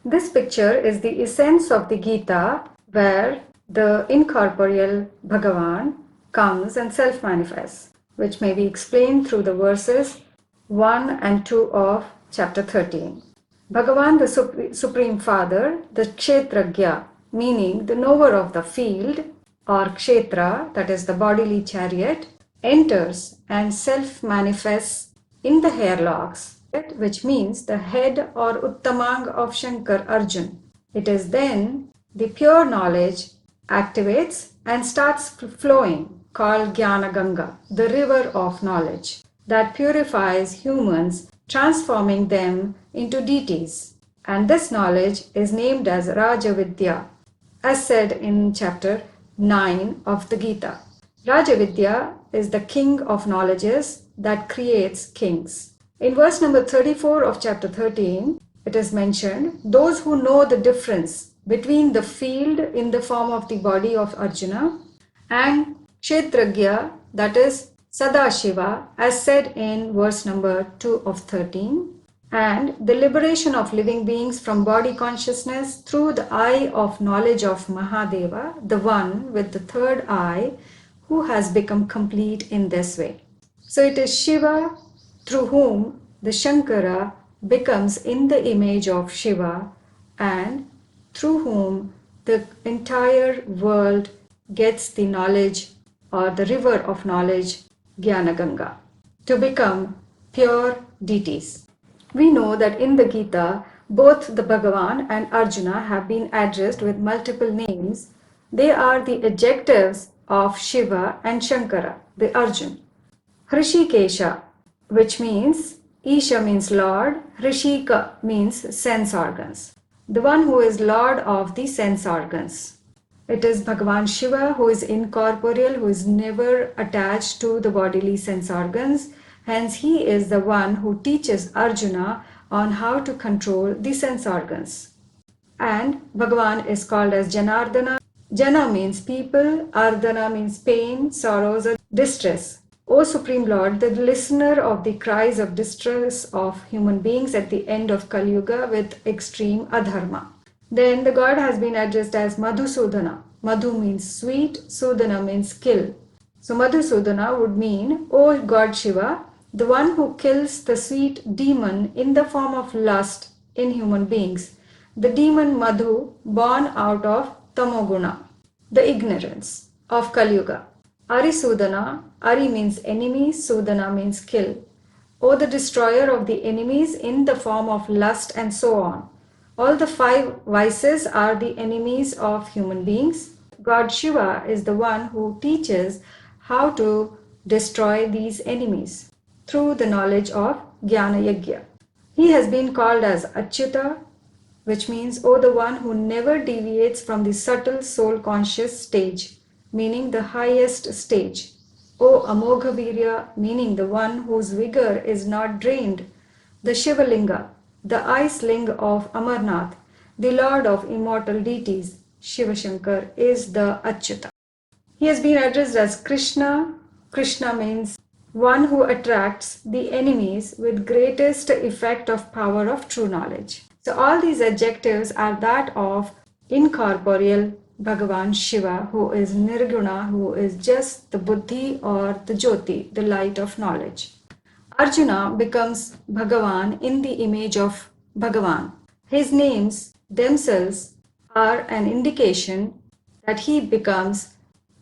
This picture is the essence of the Gita, where the incorporeal Bhagavan comes and self-manifests, which may be explained through the verses 1 and 2 of chapter 13. Bhagavan, the Supreme Father, the Kshetragya, meaning the knower of the field, or Kshetra, that is the bodily chariot, enters and self-manifests in the hairlocks, which means the head or Uttamang of Shankar Arjun. It is then the pure knowledge activates and starts flowing, called Jnana Ganga, the river of knowledge, that purifies humans, transforming them into deities. And this knowledge is named as Rajavidya, as said in chapter 9 of the Gita. Rajavidya is the king of knowledges that creates kings. In verse number 34 of chapter 13, it is mentioned, those who know the difference between the field in the form of the body of Arjuna and Kshetragya, that is Sadashiva, as said in verse number 2 of 13, and the liberation of living beings from body consciousness through the eye of knowledge of Mahadeva, the one with the third eye, who has become complete in this way. So it is Shiva through whom the Shankara becomes in the image of Shiva, and through whom the entire world gets the knowledge or the river of knowledge, Jnana Ganga, to become pure deities. We know that in the Gita, both the Bhagavan and Arjuna have been addressed with multiple names. They are the adjectives of Shiva and Shankara, the Arjun. Hrishikesha, which means Isha means Lord, Hrishika means sense organs. The one who is Lord of the sense organs. It is Bhagavan Shiva who is incorporeal, who is never attached to the bodily sense organs. Hence, he is the one who teaches Arjuna on how to control the sense organs. And Bhagavan is called as Janardana. Jana means people, Ardana means pain, sorrows, or distress. O Supreme Lord, the listener of the cries of distress of human beings at the end of Kali Yuga with extreme adharma. Then the God has been addressed as Madhusudana. Madhu means sweet, Sudana means kill. So Madhusudana would mean, O God Shiva, the one who kills the sweet demon in the form of lust in human beings. The demon Madhu born out of Tamoguna, the ignorance of Kali Yuga. Arisudana, Ari means enemy, Sudana means kill. O the destroyer of the enemies in the form of lust and so on. All the 5 vices are the enemies of human beings. God Shiva is the one who teaches how to destroy these enemies through the knowledge of Jnana Yajna. He has been called as Achyuta, which means, O the one who never deviates from the subtle soul conscious stage, meaning the highest stage. O Amoghavirya, meaning the one whose vigor is not drained. The Shivalinga, the ice ling of Amarnath, the lord of immortal deities, Shiva Shankar, is the Achyuta. He has been addressed as Krishna. Krishna means one who attracts the enemies with greatest effect of power of true knowledge. So all these adjectives are that of incorporeal Bhagavan Shiva, who is Nirguna, who is just the Buddhi or the Jyoti, the light of knowledge. Arjuna becomes Bhagavan in the image of Bhagavan. His names themselves are an indication that he becomes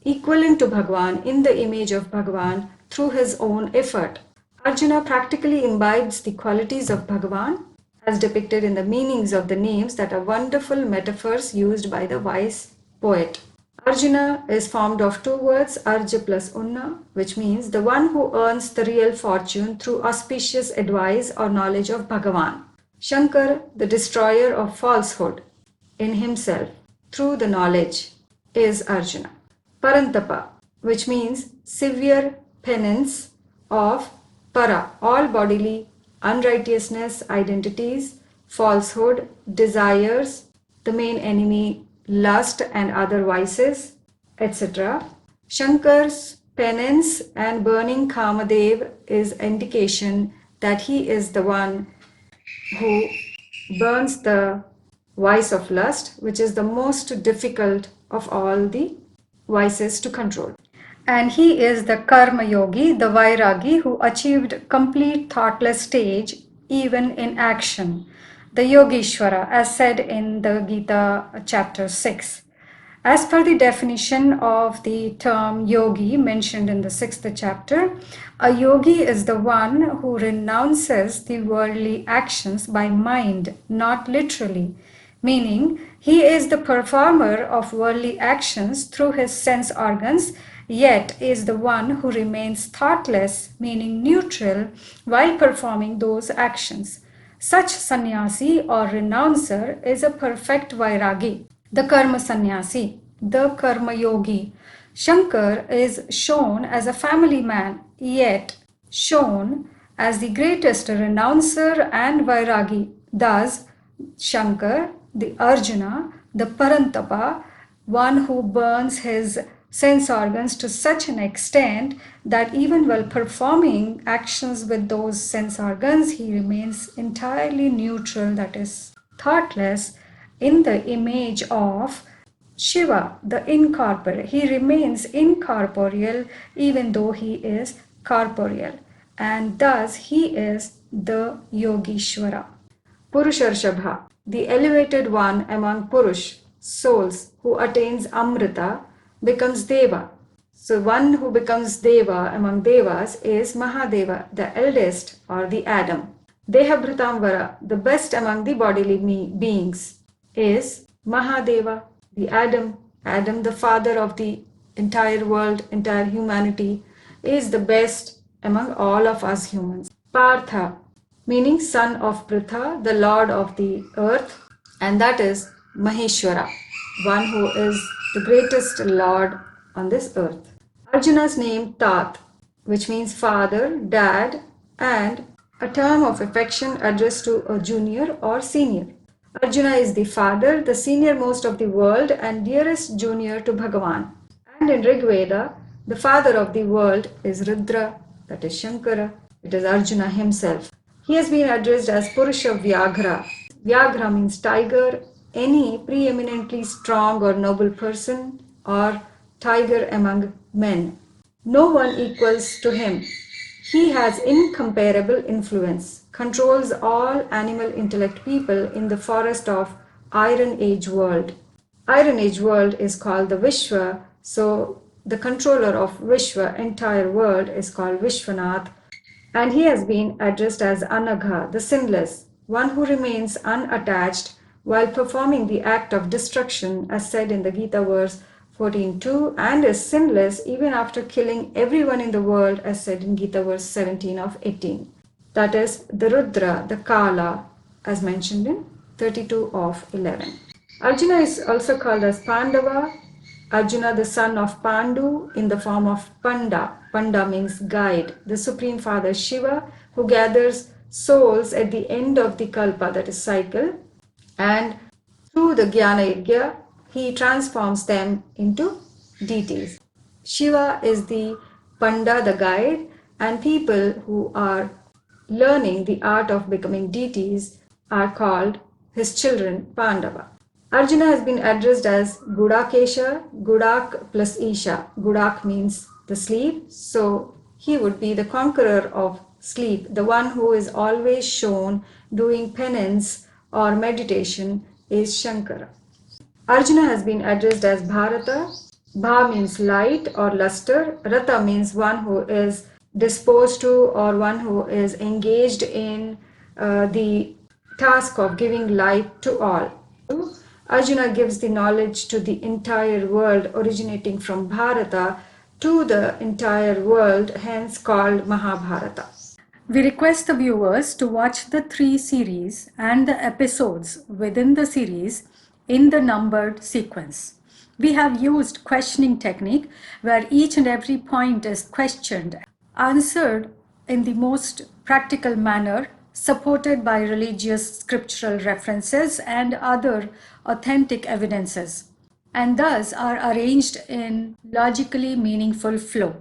equivalent to Bhagavan in the image of Bhagavan through his own effort. Arjuna practically imbibes the qualities of Bhagavan as depicted in the meanings of the names that are wonderful metaphors used by the wise poet. Arjuna is formed of 2 words, Arja plus Unna, which means the one who earns the real fortune through auspicious advice or knowledge of Bhagavan. Shankar, the destroyer of falsehood in himself through the knowledge, is Arjuna. Parantapa, which means severe penance of para, all bodily unrighteousness, identities, falsehood, desires, the main enemy, lust and other vices, etc. Shankar's penance and burning Kamadev is indication that he is the one who burns the vice of lust, which is the most difficult of all the vices to control. And he is the Karma Yogi, the Vairagi, who achieved complete thoughtless stage even in action. The Yogeshwara, as said in the Gita chapter 6. As per the definition of the term yogi mentioned in the 6th chapter, a yogi is the one who renounces the worldly actions by mind, not literally, meaning he is the performer of worldly actions through his sense organs, yet is the one who remains thoughtless, meaning neutral, while performing those actions. Such sannyasi or renouncer is a perfect vairagi, the karma sannyasi, the karma yogi. Shankar is shown as a family man, yet shown as the greatest renouncer and vairagi. Thus, Shankar, the Arjuna, the Parantapa, one who burns his sense organs to such an extent that even while performing actions with those sense organs, he remains entirely neutral, that is, thoughtless, in the image of Shiva, the incorporeal. He remains incorporeal even though he is corporeal, and thus he is the Yogeshwara. Purusharshabha, the elevated one among Purush, souls who attains Amrita, becomes Deva. So one who becomes Deva among Devas is Mahadeva, the eldest or the Adam. Dehabhritamvara, the best among the bodily beings, is Mahadeva, the Adam. Adam, the father of the entire world, entire humanity, is the best among all of us humans. Partha, meaning son of Pritha, the lord of the earth, and that is Maheshwara, one who is the greatest lord on this earth. Arjuna's name Tat, which means father, dad, and a term of affection addressed to a junior or senior. Arjuna is the father, the senior most of the world, and dearest junior to Bhagavan. And in Rig Veda, the father of the world is Rudra, that is Shankara. It is Arjuna himself. He has been addressed as Purusha Vyaghra. Vyaghra means tiger, any preeminently strong or noble person, or tiger among men. No one equals to him. He has incomparable influence, controls all animal intellect people in the forest of Iron Age world. Iron Age world is called the Vishwa, so the controller of Vishwa, entire world, is called Vishwanath, and he has been addressed as Anagha, the sinless, one who remains unattached while performing the act of destruction, as said in the Gita verse 14.2, and is sinless even after killing everyone in the world, as said in Gita verse 17 of 18. That is the Rudra, the Kala, as mentioned in 32 of 11. Arjuna is also called as Pandava, Arjuna the son of Pandu, in the form of Panda. Panda means guide, the Supreme Father Shiva, who gathers souls at the end of the Kalpa, that is cycle, and through the Jnana Yajna, he transforms them into deities. Shiva is the Panda, the guide, and people who are learning the art of becoming deities are called his children, Pandava. Arjuna has been addressed as Gudakesha, Gudak plus Isha. Gudak means the sleep, so he would be the conqueror of sleep, the one who is always shown doing penance or meditation is Shankara. Arjuna has been addressed as Bharata. Bha means light or luster. Rata means one who is disposed to or one who is engaged in the task of giving light to all. Arjuna gives the knowledge to the entire world originating from Bharata to the entire world, hence called Mahabharata. We request the viewers to watch the 3 series and the episodes within the series in the numbered sequence. We have used questioning technique where each and every point is questioned, answered in the most practical manner, supported by religious scriptural references and other authentic evidences, and thus are arranged in logically meaningful flow.